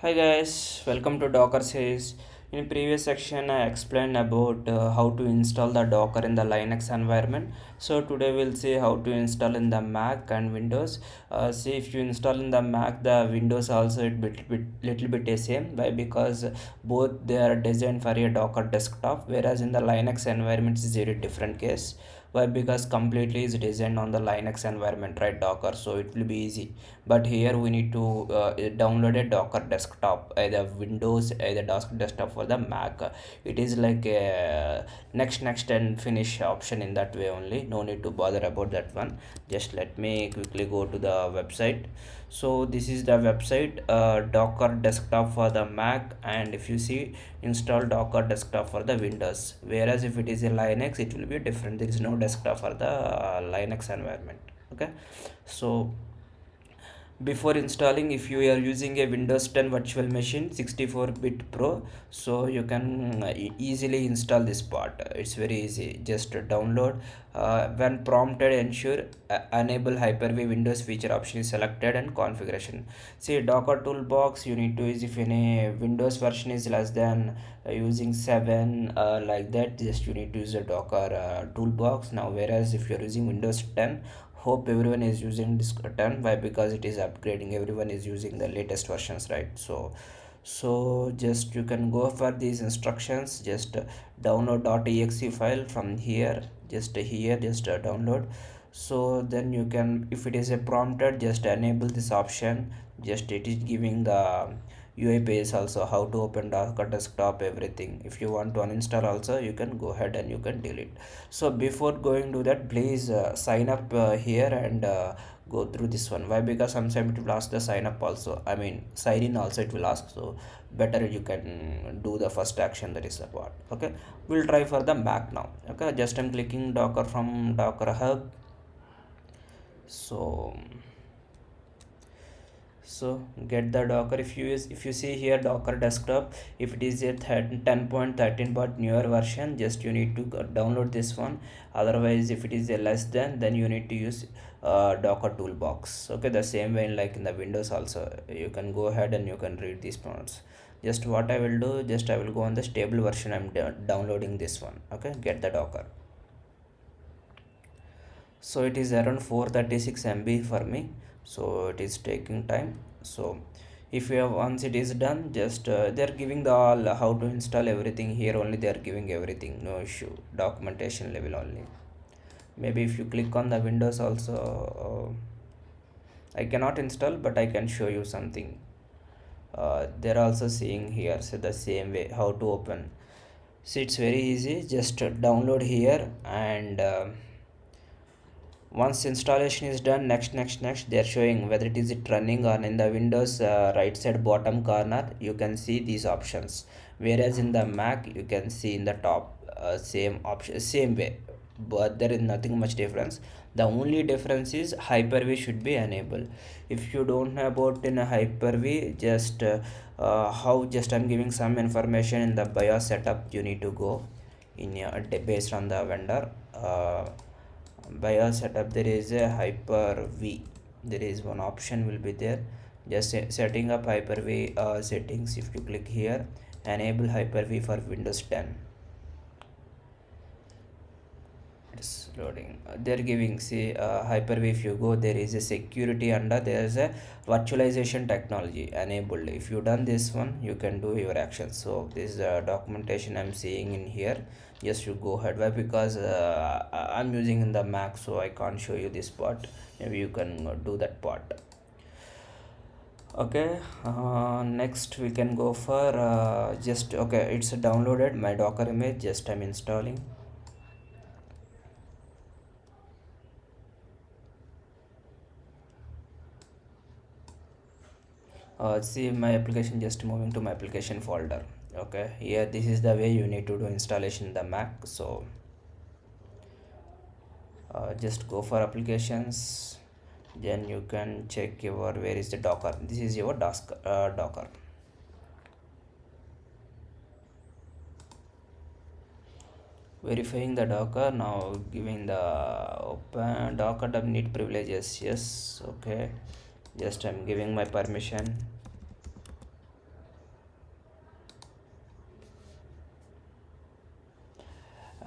Hi guys, welcome to Docker Says. In previous section, I explained about how to install the Docker in the Linux environment. So today we'll see how to install in the Mac and Windows. See if you install in the Mac, the Windows also little bit the same. Why? Because both they are designed for a Docker desktop, whereas in the Linux environment is very different case. Why? Because completely is designed on the Linux environment, right? Docker, so it will be easy. But here we need to download a Docker desktop, either Windows, either desktop for the Mac. It is like a next and finish option in that way only. No need to bother about that one. Just let me quickly go to the website. So this is the website, Docker desktop for the Mac, and if you see, install Docker desktop for the Windows. Whereas if it is a Linux, it will be different. There is no desktop for the Linux environment. Okay, so before installing, if you are using a Windows 10 virtual machine 64-bit Pro, so you can easily install this part. It's very easy. Just download. When prompted, ensure enable Hyper-V Windows feature option is selected and configuration. See, Docker toolbox you need to use if any Windows version is less than using 7, like that, just you need to use a Docker toolbox now. Whereas if you're using Windows 10, hope everyone is using this 10. Why? Because it is upgrading, everyone is using the latest versions, right? So just you can go for these instructions. Just download .exe file from here, just download. So then you can, if it is a prompted, just enable this option. Just it is giving the UI page also, how to open Docker desktop, everything. If you want to uninstall also, you can go ahead and you can delete. So before going to that, please sign up here and go through this one. Why? Because sometimes it will ask the sign up also, I mean sign in also it will ask. So better you can do the first action, that is the part. Okay, we'll try for the Mac now. Okay, just I'm clicking Docker from Docker Hub. So get the Docker. If you see here Docker desktop, if it is a 10.13 but newer version, just you need to download this one. Otherwise, if it is a less than, then you need to use Docker toolbox. Okay, the same way like in the Windows also, you can go ahead and you can read these parts. Just what I will do, just I will go on the stable version. I'm downloading this one. Okay, get the Docker. So it is around 436 MB for me, so it is taking time. So if you have, once it is done, just they are giving the all how to install everything here only. They are giving everything, no issue, documentation level only. Maybe if you click on the Windows also, I cannot install, but I can show you something. They're also seeing here, so the same way how to open. See, it's very easy. Just download here, and once installation is done, next, they're showing whether it running on. In the Windows right side bottom corner, you can see these options, whereas in the Mac you can see in the top, same option, same way, but there is nothing much difference. The only difference is Hyper-V should be enabled. If you don't know about in a Hyper-V, just how, just I'm giving some information. In the BIOS setup you need to go in your, based on the vendor BIOS setup. There is a Hyper-V, there is one option will be there. Just setting up Hyper-V settings. If you click here, enable Hyper-V for Windows 10. It's loading. They're giving, see, Hyper-V. If you go, there is a security under, there is a virtualization technology enabled. If you done this one, you can do your actions. So this is the documentation I'm seeing in here. Just you go ahead. Why? Because I'm using in the Mac, so I can't show you this part. Maybe you can do that part. Okay, next we can go for just, okay, it's downloaded my Docker image. Just I'm installing. See my application, just moving to my application folder. Okay, here this is the way you need to do installation in the Mac. So just go for applications, then you can check your, where is the Docker. This is your Docker. Verifying the Docker now, giving the open Docker need privileges. Yes, okay, just I'm giving my permission.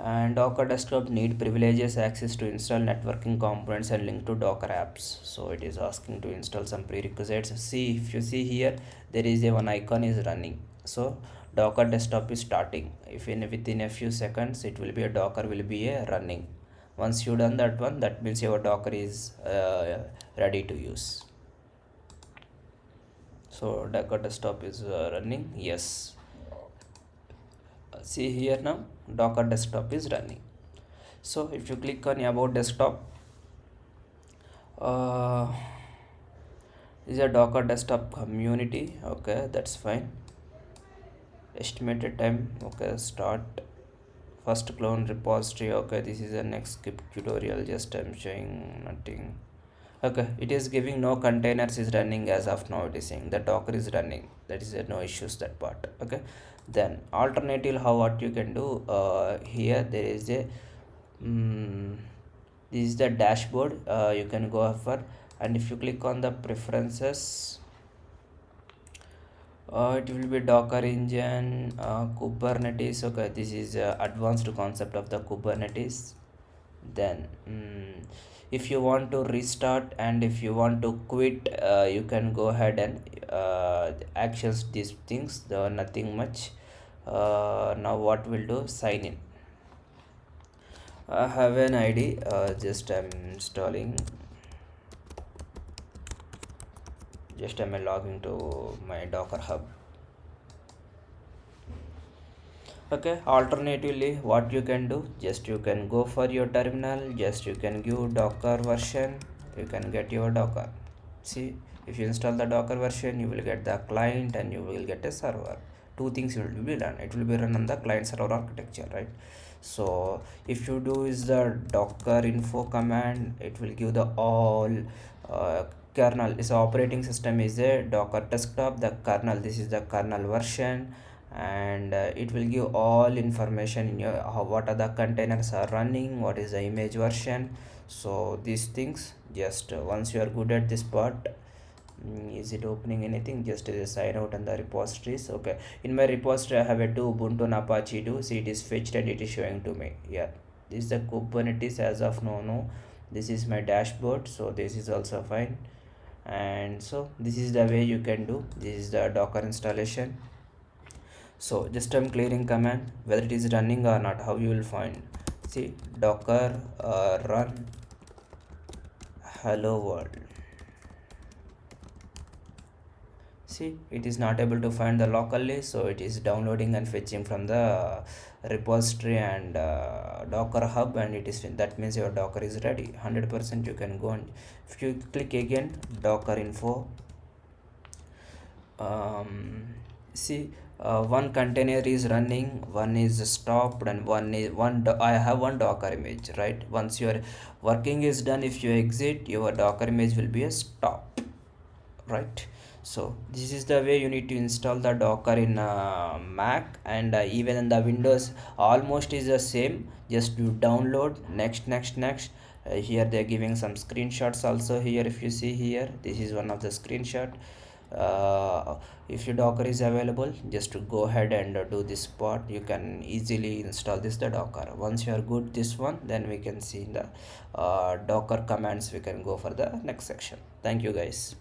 And Docker desktop need privileges access to install networking components and link to Docker apps. So it is asking to install some prerequisites. See, if you see here, there is a one icon is running. So Docker desktop is starting. If in within a few seconds it will be a Docker will be a running. Once you done that one, that means your Docker is ready to use. So Docker desktop is running. Yes, see here now, Docker desktop is running. So if you click on about desktop, uh, is a Docker desktop community. Okay, that's fine. Estimated time, okay, start first clone repository. Okay, this is a next skip tutorial, just I'm showing nothing. Okay, it is giving no containers is running as of now. It is saying the Docker is running, that is no issues that part. Okay, then alternative, how what you can do, here there is a this is the dashboard, you can go for, and if you click on the preferences, it will be Docker engine, Kubernetes. Okay, this is advanced concept of the Kubernetes. Then if you want to restart and if you want to quit, you can go ahead and actions these things, nothing much. Now what we'll do, sign in. I have an ID, just I'm installing, just I'm logging to my Docker hub. Okay, alternatively what you can do, just you can go for your terminal, just you can give Docker version, you can get your Docker. See, if you install the Docker version, you will get the client and you will get a server. Two things will be done. It will be run on the client server architecture, right? So if you do is the docker info command, it will give the all kernel is operating system is a Docker desktop, the kernel, this is the kernel version, and it will give all information in your what are the containers are running, what is the image version. So these things, just once you are good at this part, is it opening anything, just sign out on the repositories. Okay, in my repository I have a two Ubuntu and Apache 2. See, it is fetched and it is showing to me. Yeah, this is the Kubernetes as of now. No, this is my dashboard, so this is also fine. And so this is the way you can do, this is the Docker installation. So just I'm clearing command, whether it is running or not, how you will find. See, Docker run hello world. See, it is not able to find the locally, so it is downloading and fetching from the repository and Docker hub, and it is, that means your Docker is ready 100%. You can go, and if you click again Docker info, see, one container is running, one is stopped, and I have one Docker image, right? Once your working is done, if you exit, your Docker image will be a stop, right? So this is the way you need to install the Docker in Mac, and even in the Windows almost is the same. Just you download, next. Here they're giving some screenshots also. Here if you see here, this is one of the screenshot. If your Docker is available, just to go ahead and do this part, you can easily install this the Docker. Once you are good this one, then we can see in the Docker commands, we can go for the next section. Thank you guys.